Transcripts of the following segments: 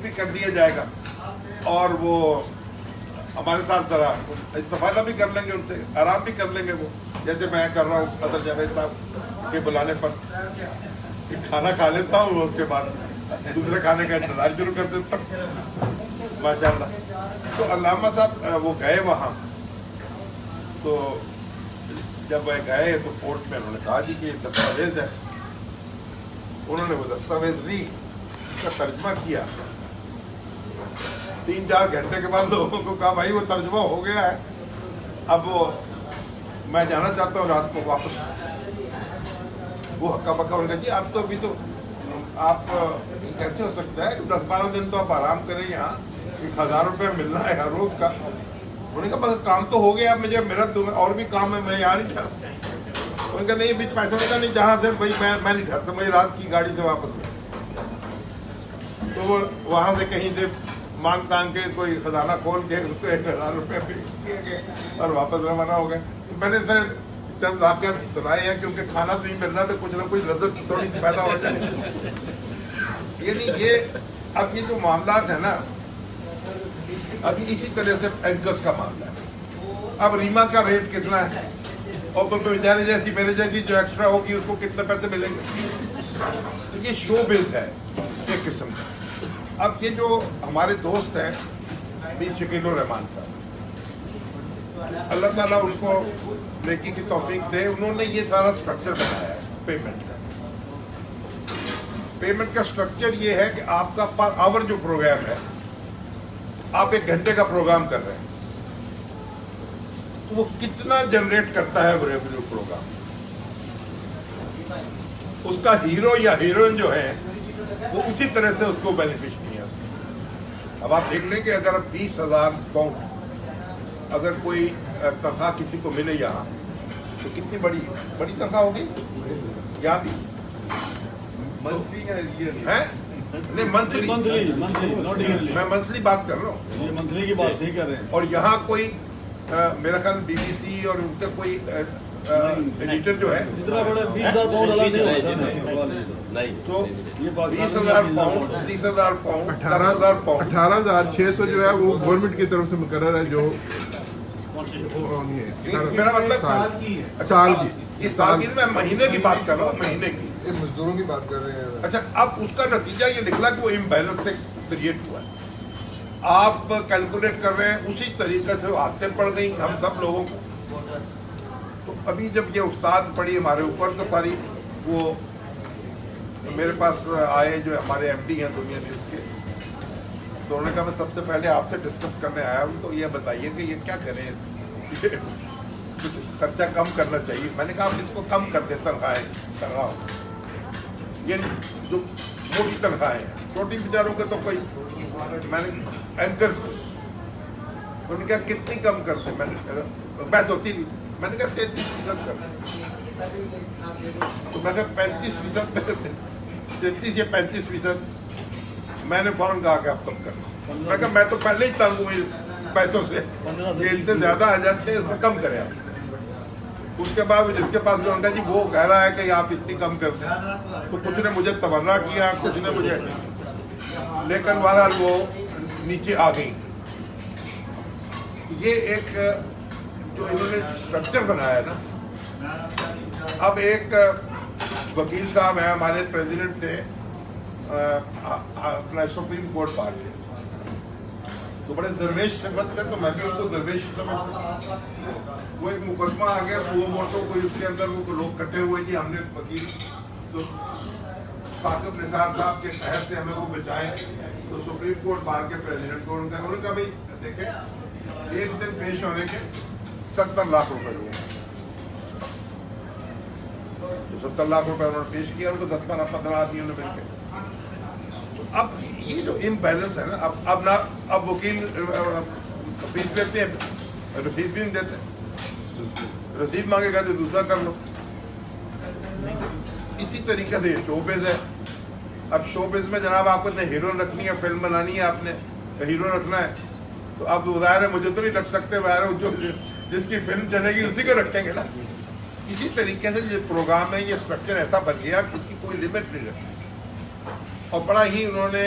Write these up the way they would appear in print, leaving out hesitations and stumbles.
بھی کر دیا جائے گا اور وہ ہمارے ساتھ ذرا استفادہ بھی کر لیں گے، ان سے آرام بھی کر لیں گے وہ، جیسے میں کر رہا ہوں قدر جاوید صاحب کے بلانے پر کہ کھانا کھا لیتا ہوں، اس کے بعد دوسرے کھانے کا انتظار شروع کر دیتا ہوں ماشاء اللہ۔ تو علامہ صاحب وہ گئے وہاں، تو جب وہ گئے تو کورٹ میں انہوں نے کہا جی کہ یہ دستاویز ہے، انہوں نے وہ دستاویز لی، اس کا ترجمہ کیا، 3-4 گھنٹے کے بعد لوگوں کو کہا بھائی وہ ترجمہ ہو گیا ہے، اب وہ میں جانا چاہتا ہوں رات کو واپس۔ وہ ہکا بکا انہوں نے کہا جی اب تو ابھی تو آپ کیسے ہو سکتا ہے کہ 10-12 دن تو آپ آرام کریں، یہاں 1000 روپے ملنا ہے ہر روز کا۔ انہوں نے کہا بس کام تو ہو گیا، اب مجھے میرا اور بھی کام ہے، میں یہاں نہیں ٹھہر سکتا۔ انہوں نے کہا نہیں ابھی پیسہ ہوتا نہیں، جہاں سے بھائی میں نہیں ٹھہرتا، مجھے رات کی گاڑی سے واپس گیا۔ تو وہ وہاں سے کہیں سے مانگ تانگ کے کوئی خزانہ کھول کے اس کو 1000 روپے کیے گئے اور واپس روانہ ہو گئے۔ میں نے سر چند واقعات سنائے ہیں کیونکہ کھانا تو نہیں مل رہا تو کچھ نہ کچھ لذت تھوڑی سی پیدا ہو جائے۔ یعنی یہ اب یہ جو معاملات ہیں نا، ابھی اسی طرح سے اینکرز کا معاملہ ہے۔ اب ریما کا ریٹ کتنا ہے اور بیچارے جیسی میرے جیسی جو ایکسٹرا ہوگی اس کو کتنے پیسے ملیں گے؟ یہ شو بز ہے ایک قسم کا۔ اب یہ جو ہمارے دوست ہیں میر شکیل الرحمان صاحب، اللہ تعالیٰ ان کو نیکی کی توفیق دے، انہوں نے یہ سارا سٹرکچر بنایا ہے پیمنٹ کا۔ پیمنٹ کا سٹرکچر یہ ہے کہ آپ کا پر آور جو پروگرام ہے، آپ 1 گھنٹے کا پروگرام کر رہے ہیں تو وہ کتنا جنریٹ کرتا ہے وہ ریونیو پروگرام، اس کا ہیرو یا ہیروئن جو ہے وہ اسی طرح سے اس کو بینیفیشری ہے۔ اب آپ دیکھ لیں کہ اگر 20,000 پاؤنڈ اگر کوئی تنخواہ کسی کو ملے یہاں تو کتنی بڑی تنخواہ ہوگی؟ یہاں بھی منتھلی ہے نہیں، منتھلی میں منتھلی بات کر رہا ہوں، منتھلی کی بات صحیح کر رہے ہیں۔ اور یہاں کوئی میرا خیال BBC اور اس کا کوئی ایڈیٹر جو ہے اتنا بڑا 20,000 پاؤنڈ الگ نہیں ہوتا تو 20,000 پاؤنڈ 30,000 پاؤنڈ 10,000 پاؤنڈ 18,600 جو ہے وہ گورنمنٹ کی طرف سے مقرر ہے، جو میرا مطلب سال کی، یہ سال کی میں مہینے کی بات کر رہا ہوں، مہینے کی۔ مزدوروں کی بات کر رہے ہیں۔ اچھا اب اس کا نتیجہ یہ نکلا کہ وہ امبیلنس سے کریٹ ہوا ہے۔ آپ کیلکولیٹ کر رہے ہیں اسی طریقے سے عادتیں پڑ گئی ہم سب لوگوں کو۔ تو ابھی جب یہ استاد پڑھی ہمارے اوپر تو ساری وہ میرے پاس آئے جو ہمارے MD ہیں دنیا نیوز کے، تو انہوں نے کہا میں سب سے پہلے آپ سے ڈسکس کرنے آیا ہوں، تو یہ بتائیے کہ یہ کیا کریں، خرچہ کم کرنا چاہیے۔ میں نے کہا آپ اس کو کم کر دیں، تنخواہ یہ جو موٹی تنخواہیں ہیں، چھوٹی بیچاروں کے تو کوئی، میں نے اینکرز کی، انہوں نے کہا کتنی کم کر دیں، میں نے کہا بحث ہوتی نہیں تھی، میں نے کہا 33% کر دیں، تو میں نے کہا 35% 33 یا 35%، میں نے فوراً کہا کہ آپ کم کرنا۔ میں کہا میں تو پہلے ہی تنگ ہوئی پیسوں سے، یہ اتنے زیادہ آ جاتے ہیں، اس میں کم کریں آپ۔ اس کے بعد جس کے پاس گیا جی وہ کہہ رہا ہے کہ آپ اتنی کم کر دیں، تو کچھ نے مجھے تبرہ کیا، کچھ نے مجھے، لیکن بہرحال وہ نیچے آ گئی۔ یہ ایک جو انہوں نے اسٹرکچر بنایا ہے نا، اب ایک وکیل صاحب ہیں ہمارے پریزیڈنٹ تھے اپنا سپریم کورٹ بار کے، تو بڑے درویش سمجھتے تھے، تو میں بھی ان کو درویش سمجھتا۔ وہ ایک مقدمہ آ گیا سو موٹو کوئی، اس کے اندر وہ لوگ کٹے ہوئے جی ہم نے وکیل تو ثاقب نثار صاحب کے قہر سے ہمیں وہ بچائے، تو سپریم کورٹ بار کے پریزیڈنٹ کو انہوں نے کہا بھائی دیکھیں ایک دن پیش ہونے کے 70 لاکھ روپے ہوئے، تو 70 لاکھ روپے انہوں نے پیش کیا، ان کو 10-15 آدمیوں نے مل کے۔ اب یہ جو امبیلنس ہے نا، اب وکیل فیس لیتے ہیں، رسید بھی نہیں دیتے، رسید مانگے گا تو دوسرا کر لو۔ اسی طریقے سے یہ شو بز ہے۔ اب شو بز میں جناب آپ کو اتنے ہیروئن رکھنی ہے، فلم بنانی ہے، آپ نے ہیرو رکھنا ہے، تو اب ظاہر ہے مجھے تو نہیں رکھ سکتے، ظاہر ہے جو جس کی فلم چلے گی اسی کو رکھیں گے نا۔ اسی طریقے سے یہ پروگرام ہے، یہ اسٹرکچر ایسا بن گیا کہ اس کی کوئی لمٹ نہیں رکھی، اور بڑا ہی انہوں نے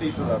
30,000।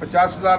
50,000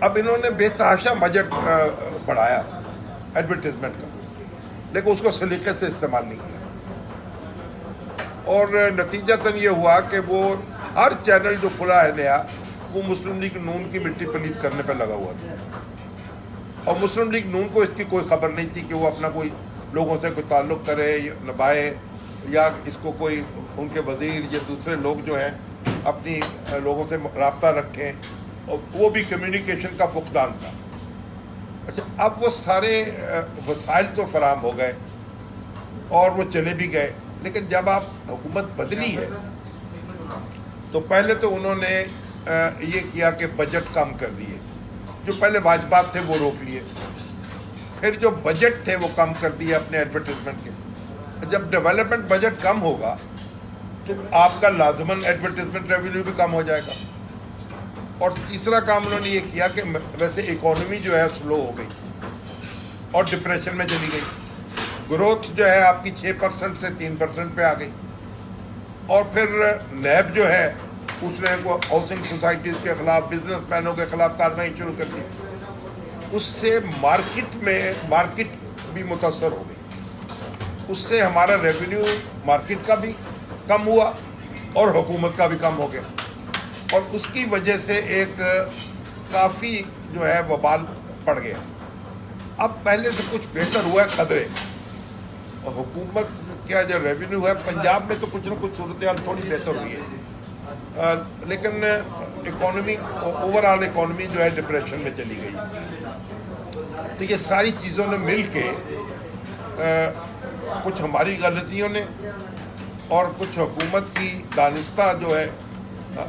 اب انہوں نے بے تحاشا بجٹ بڑھایا ایڈورٹیزمنٹ کا، لیکن اس کو سلیقے سے استعمال نہیں کیا، اور نتیجتاً یہ ہوا کہ وہ ہر چینل جو کھلا ہے نیا وہ مسلم لیگ نون کی مٹی پلیت کرنے پہ لگا ہوا تھا، اور مسلم لیگ نون کو اس کی کوئی خبر نہیں تھی کہ وہ اپنا کوئی لوگوں سے کوئی تعلق کرے نبھائے، یا اس کو کوئی ان کے وزیر یا دوسرے لوگ جو ہیں اپنی لوگوں سے رابطہ رکھیں، اور وہ بھی کمیونیکیشن کا فقدان تھا۔ اچھا، اب وہ سارے وسائل تو فراہم ہو گئے اور وہ چلے بھی گئے، لیکن جب آپ حکومت بدلی ہے تو پہلے تو انہوں نے یہ کیا کہ بجٹ کم کر دیے، جو پہلے واجبات تھے وہ روک لیے، پھر جو بجٹ تھے وہ کم کر دیے اپنے ایڈورٹیزمنٹ کے۔ جب ڈیولپمنٹ بجٹ کم ہوگا تو آپ کا لازماً ایڈورٹیزمنٹ ریونیو بھی کم ہو جائے گا۔ اور تیسرا کام انہوں نے یہ کیا کہ ویسے اکانومی جو ہے سلو ہو گئی اور ڈپریشن میں چلی گئی، گروتھ جو ہے آپ کی 6% سے 3% پہ آ گئی، اور پھر نیب جو ہے اس نے ہاؤسنگ سوسائٹیز کے خلاف، بزنس مینوں کے خلاف کارروائی شروع کر دی، اس سے مارکیٹ بھی متاثر ہو گئی، اس سے ہمارا ریونیو مارکیٹ کا بھی کم ہوا اور حکومت کا بھی کم ہو گیا، اور اس کی وجہ سے ایک کافی جو ہے وبال پڑ گیا۔ اب پہلے سے کچھ بہتر ہوا ہے قدرے، اور حکومت کیا جو ریونیو ہے پنجاب میں تو کچھ نہ کچھ صورتحال تھوڑی بہتر ہوئی ہے، لیکن اکانومی اوور آل اکانومی جو ہے ڈپریشن میں چلی گئی۔ تو یہ ساری چیزوں نے مل کے کچھ ہماری غلطیوں نے اور کچھ حکومت کی دانستہ جو ہے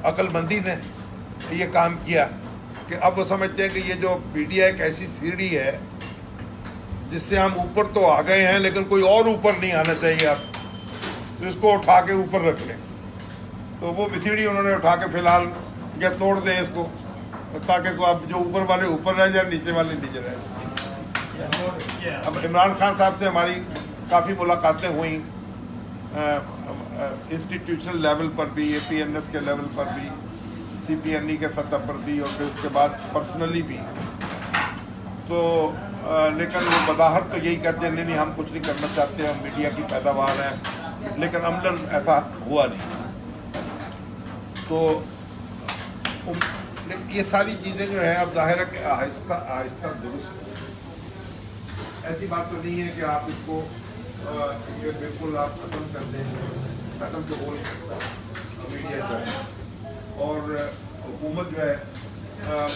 عقل مندی نے یہ کام کیا کہ اب وہ سمجھتے ہیں کہ یہ جو میڈیا ایک ایسی سیڑھی ہے جس سے ہم اوپر تو آ گئے ہیں لیکن کوئی اور اوپر نہیں آنا چاہیے، اب تو اس کو اٹھا کے اوپر رکھ لیں، تو وہ سیڑھی انہوں نے اٹھا کے فی الحال یا توڑ دیں اس کو، تاکہ اب جو اوپر والے اوپر رہ جائیں، نیچے والے نیچے رہ جائیں۔ اب عمران خان صاحب سے ہماری کافی ملاقاتیں ہوئیں، انسٹیٹیوشنل لیول پر بھی، اے پی این ایس کے لیول پر بھی، سی پی این ای کے سطح پر بھی، اور پھر اس کے بعد پرسنلی بھی، تو لیکن وہ بظاہر تو یہی کہتے ہیں نہیں ہم کچھ نہیں کرنا چاہتے، ہم میڈیا کی پیداوار ہیں، لیکن عملاً ایسا ہوا نہیں۔ تو یہ ساری چیزیں جو ہیں اب ظاہر ہے کہ آہستہ آہستہ درست ہو، ایسی بات تو نہیں ہے کہ آپ اس کو یہ بالکل آپ ختم کر دیں، ختم تو ہو نہیں سکتا میڈیا جو ہے، اور حکومت جو ہے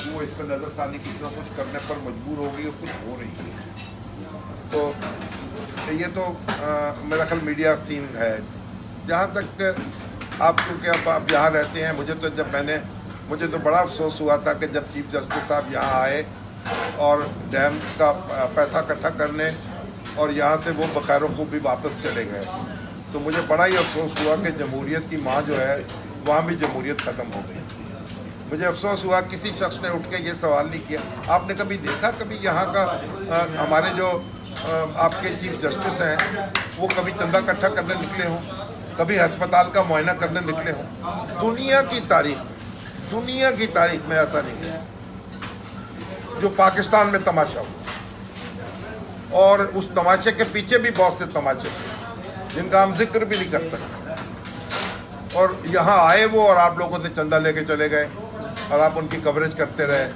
وہ اس پہ نظر ثانی کچھ نہ کچھ کرنے پر مجبور ہو گئی اور کچھ ہو رہی ہے۔ تو یہ تو میرا خیال میڈیا سین ہے۔ جہاں تک آپ کیونکہ اب آپ یہاں رہتے ہیں، مجھے تو بڑا افسوس ہوا تھا کہ جب چیف جسٹس صاحب یہاں آئے اور ڈیم کا پیسہ اکٹھا کرنے اور یہاں سے وہ بخیر و خوبی واپس چلے گئے، تو مجھے بڑا ہی افسوس ہوا کہ جمہوریت کی ماں جو ہے وہاں بھی جمہوریت ختم ہو گئی۔ مجھے افسوس ہوا کسی شخص نے اٹھ کے یہ سوال نہیں کیا، آپ نے کبھی دیکھا کبھی یہاں کا ہمارے جو آپ کے چیف جسٹس ہیں وہ کبھی چندہ اکٹھا کرنے نکلے ہوں، کبھی ہسپتال کا معائنہ کرنے نکلے ہوں؟ دنیا کی تاریخ میں ایسا نہیں ہے جو پاکستان میں تماشا ہوا، اور اس تماشے کے پیچھے بھی بہت سے تماشے تھے جن کا ہم ذکر بھی نہیں کر سکتے، اور یہاں آئے وہ اور آپ لوگوں سے چندہ لے کے چلے گئے اور آپ ان کی کوریج کرتے رہے،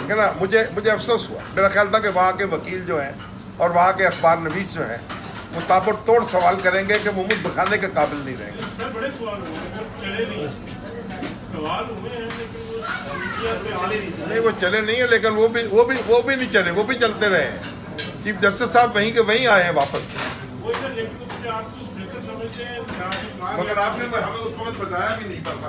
ہے نا۔ مجھے افسوس ہوا، میرا خیال تھا کہ وہاں کے وکیل جو ہیں اور وہاں کے اخبار نویس جو ہیں وہ تابڑ توڑ سوال کریں گے کہ وہ منہ دکھانے کے قابل نہیں رہیں گے۔ بڑے سوال ہوئے ہیں نہیں وہ چلے نہیں ہیں، لیکن وہ بھی نہیں چلے، وہ بھی چلتے رہے ہیں۔ چیف جسٹس صاحب وہیں کے وہیں آئے ہیں واپس، مگر آپ نے ہمیں اس وقت بتایا بھی نہیں پڑتا،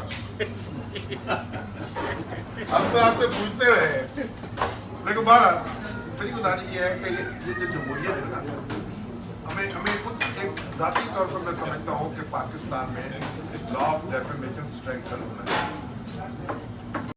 ہم تو آپ سے پوچھتے رہے، لیکن بہرحال میری گزارش یہ ہے کہ یہ جو جمہوریت ہے نا، ہمیں خود ایک ذاتی طور پر میں سمجھتا ہوں کہ پاکستان میں لا آف ڈیفیمیشن اسٹرینگتھن ہونا ہے۔